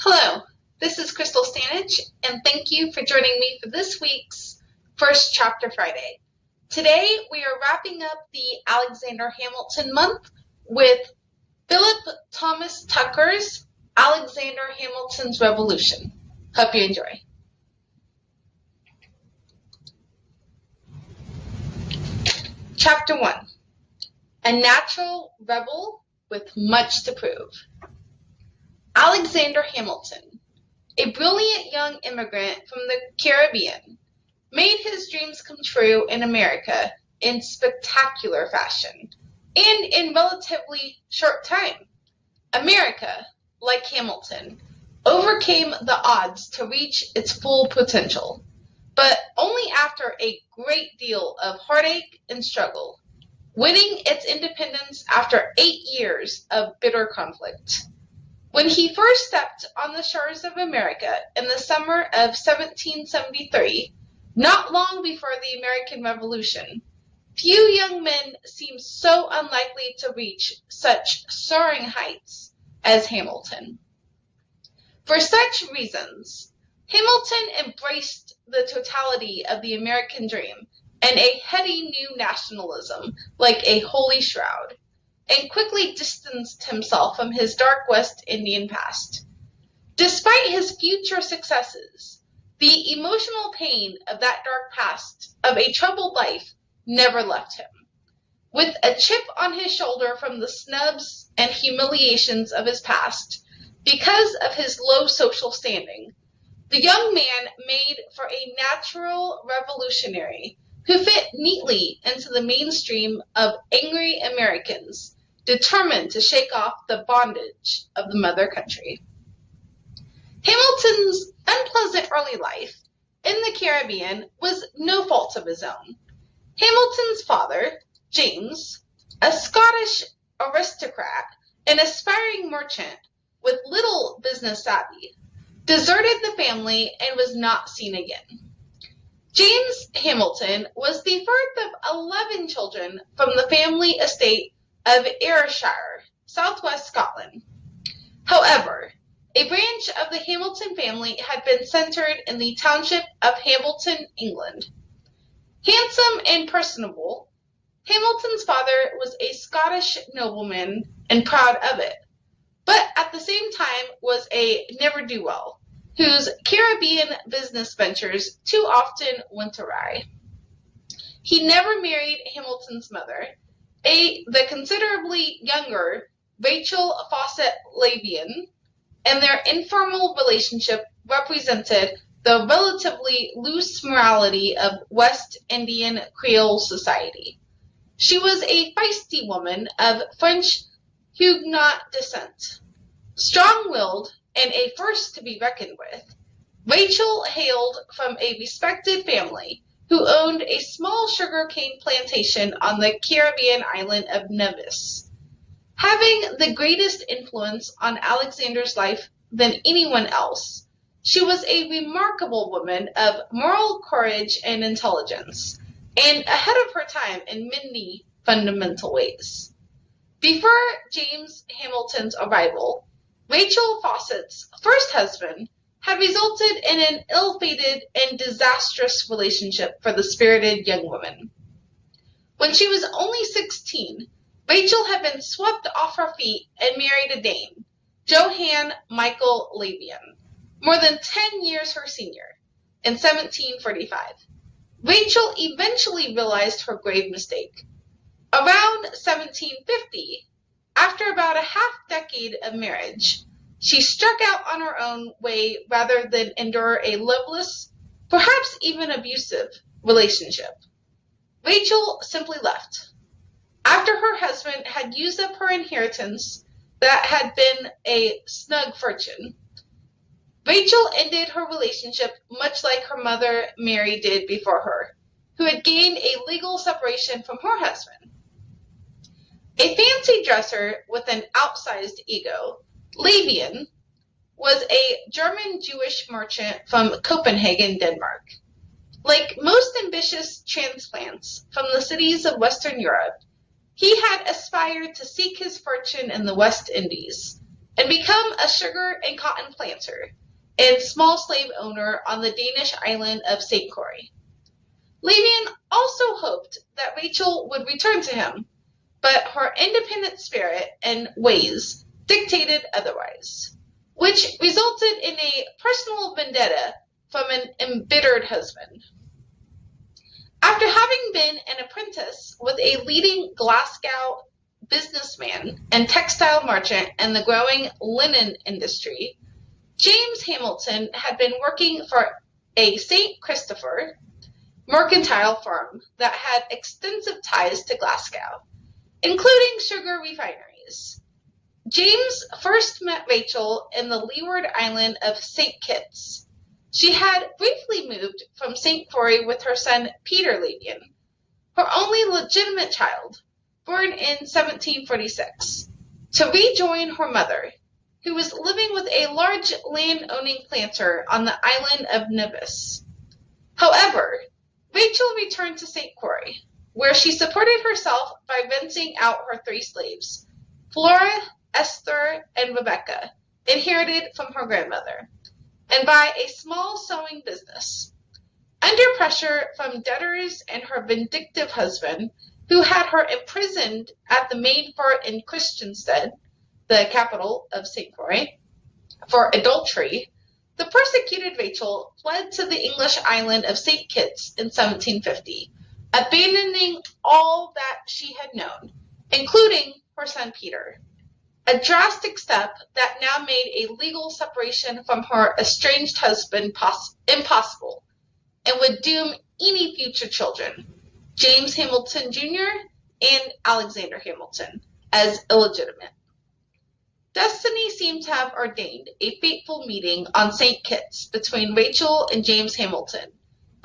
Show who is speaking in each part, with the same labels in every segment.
Speaker 1: Hello, this is Crystal Stanich, and thank you for joining me for this week's First Chapter Friday. Today, we are wrapping up the Alexander Hamilton month with Phillip Thomas Tucker's Alexander Hamilton's Revolution. Hope you enjoy. Chapter 1. A natural rebel with much to prove. Alexander Hamilton, a brilliant young immigrant from the Caribbean, made his dreams come true in America in spectacular fashion and in relatively short time. America, like Hamilton, overcame the odds to reach its full potential, but only after a great deal of heartache and struggle, winning its independence after 8 years of bitter conflict. When he first stepped on the shores of America in the summer of 1773, not long before the American Revolution, few young men seemed so unlikely to reach such soaring heights as Hamilton. For such reasons, Hamilton embraced the totality of the American dream and a heady new nationalism like a holy shroud, and quickly distanced himself from his dark West Indian past. Despite his future successes, the emotional pain of that dark past of a troubled life never left him. With a chip on his shoulder from the snubs and humiliations of his past, because of his low social standing, the young man made for a natural revolutionary who fit neatly into the mainstream of angry Americans determined to shake off the bondage of the mother country. Hamilton's unpleasant early life in the Caribbean was no fault of his own. Hamilton's father, James, a Scottish aristocrat and aspiring merchant with little business savvy, deserted the family and was not seen again. James Hamilton was the fourth of 11 children from the family estate of Ayrshire, southwest Scotland. However, a branch of the Hamilton family had been centered in the township of Hamilton, England. Handsome and personable, Hamilton's father was a Scottish nobleman and proud of it, but at the same time was a ne'er-do-well, whose Caribbean business ventures too often went awry. He never married Hamilton's mother, the considerably younger Rachel Fawcett Lavian, and their informal relationship represented the relatively loose morality of West Indian Creole society. She was a feisty woman of French Huguenot descent, strong-willed and a force to be reckoned with. Rachel hailed from a respected family who owned a small sugarcane plantation on the Caribbean island of Nevis. Having the greatest influence on Alexander's life than anyone else, she was a remarkable woman of moral courage and intelligence, and ahead of her time in many fundamental ways. Before James Hamilton's arrival, Rachel Fawcett's first husband had resulted in an ill-fated and disastrous relationship for the spirited young woman. When she was only 16, Rachel had been swept off her feet and married a Dane, Johann Michael Lavian, more than 10 years her senior, in 1745. Rachel eventually realized her grave mistake. Around 1750, after about a half-decade of marriage, she struck out on her own way rather than endure a loveless, perhaps even abusive, relationship. Rachel simply left. After her husband had used up her inheritance that had been a snug fortune, Rachel ended her relationship much like her mother Mary did before her, who had gained a legal separation from her husband. A fancy dresser with an outsized ego, Lavian was a German Jewish merchant from Copenhagen, Denmark. Like most ambitious transplants from the cities of Western Europe, he had aspired to seek his fortune in the West Indies, and become a sugar and cotton planter and small slave owner on the Danish island of St. Croix. Laban also hoped that Rachel would return to him, but her independent spirit and ways dictated otherwise, which resulted in a personal vendetta from an embittered husband. After having been an apprentice with a leading Glasgow businessman and textile merchant in the growing linen industry, James Hamilton had been working for a St. Christopher mercantile firm that had extensive ties to Glasgow, including sugar refineries. James first met Rachel in the leeward island of St. Kitts. She had briefly moved from St. Croix with her son Peter Laban, her only legitimate child, born in 1746, to rejoin her mother, who was living with a large land-owning planter on the island of Nevis. However, Rachel returned to St. Croix, where she supported herself by renting out her 3 slaves, Flora, Esther, and Rebecca, inherited from her grandmother, and by a small sewing business. Under pressure from debtors and her vindictive husband, who had her imprisoned at the main fort in Christiansted, the capital of St. Croix, for adultery, the persecuted Rachel fled to the English island of St. Kitts in 1750, abandoning all that she had known, including her son Peter. A drastic step that now made a legal separation from her estranged husband impossible, and would doom any future children, James Hamilton Jr. and Alexander Hamilton, as illegitimate. Destiny seemed to have ordained a fateful meeting on St. Kitts between Rachel and James Hamilton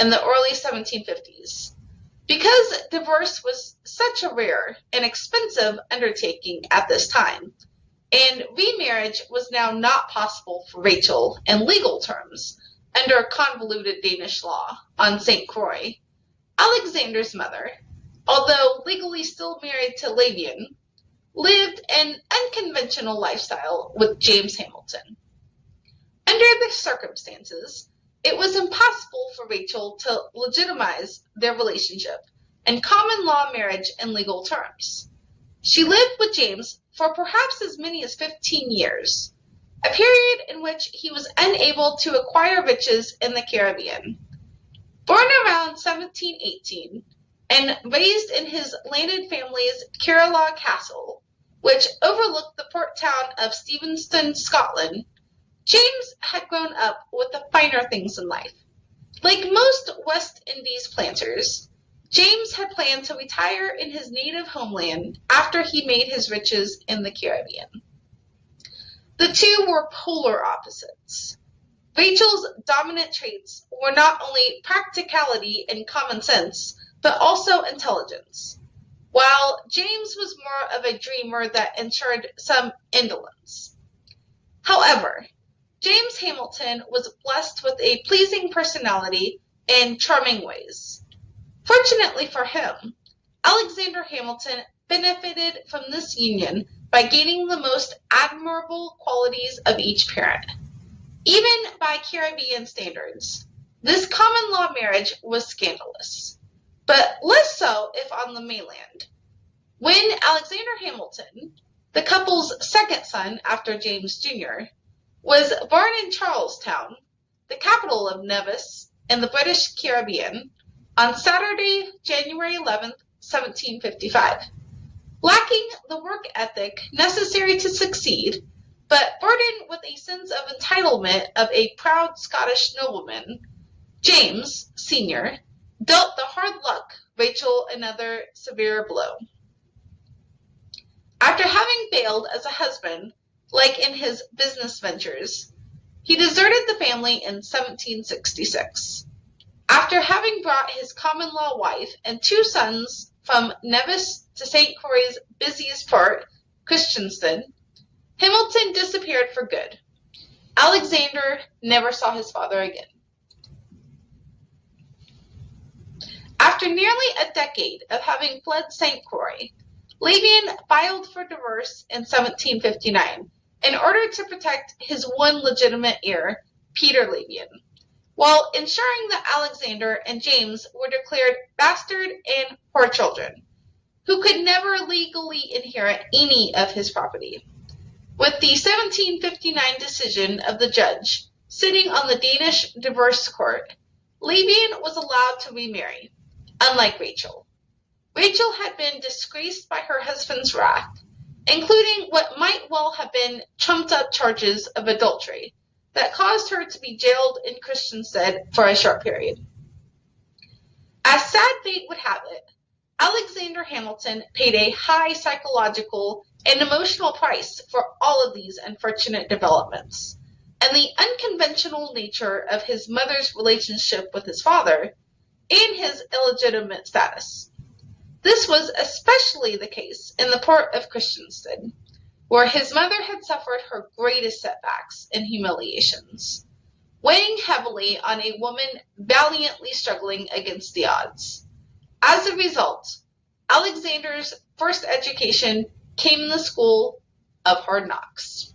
Speaker 1: in the early 1750s. Because divorce was such a rare and expensive undertaking at this time, and remarriage was now not possible for Rachel in legal terms under convoluted Danish law on St. Croix, Alexander's mother, although legally still married to Laban, lived an unconventional lifestyle with James Hamilton. Under the circumstances, it was impossible for Rachel to legitimize their relationship in common law marriage in legal terms. She lived with James for perhaps as many as 15 years, a period in which he was unable to acquire riches in the Caribbean. Born around 1718 and raised in his landed family's Carlisle Castle, which overlooked the port town of Stevenston, Scotland, James had grown up with the finer things in life. Like most West Indies planters, James had planned to retire in his native homeland after he made his riches in the Caribbean. The two were polar opposites. Rachel's dominant traits were not only practicality and common sense, but also intelligence, while James was more of a dreamer that ensured some indolence. However, James Hamilton was blessed with a pleasing personality and charming ways. Fortunately for him, Alexander Hamilton benefited from this union by gaining the most admirable qualities of each parent. Even by Caribbean standards, this common law marriage was scandalous, but less so if on the mainland. When Alexander Hamilton, the couple's second son after James Jr., was born in Charlestown, the capital of Nevis in the British Caribbean, on Saturday, January 11, 1755. Lacking the work ethic necessary to succeed, but burdened with a sense of entitlement of a proud Scottish nobleman, James, Sr., dealt the hard luck Rachel another severe blow. After having failed as a husband, like in his business ventures, he deserted the family in 1766. After having brought his common-law wife and 2 sons from Nevis to St. Croix's busiest port, Christiansted, Hamilton disappeared for good. Alexander never saw his father again. After nearly a decade of having fled St. Croix, Laban filed for divorce in 1759 in order to protect his one legitimate heir, Peter Labian, while ensuring that Alexander and James were declared bastard and poor children, who could never legally inherit any of his property. With the 1759 decision of the judge sitting on the Danish divorce court, Labian was allowed to remarry, unlike Rachel. Rachel had been disgraced by her husband's wrath, including what might well have been trumped-up charges of adultery that caused her to be jailed in Christiansted for a short period. As sad fate would have it, Alexander Hamilton paid a high psychological and emotional price for all of these unfortunate developments, and the unconventional nature of his mother's relationship with his father and his illegitimate status. This was especially the case in the port of Christiansted, where his mother had suffered her greatest setbacks and humiliations, weighing heavily on a woman valiantly struggling against the odds. As a result, Alexander's first education came in the school of hard knocks.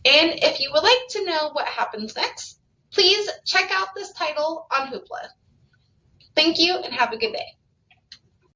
Speaker 1: And if you would like to know what happens next, please check out this title on Hoopla. Thank you and have a good day.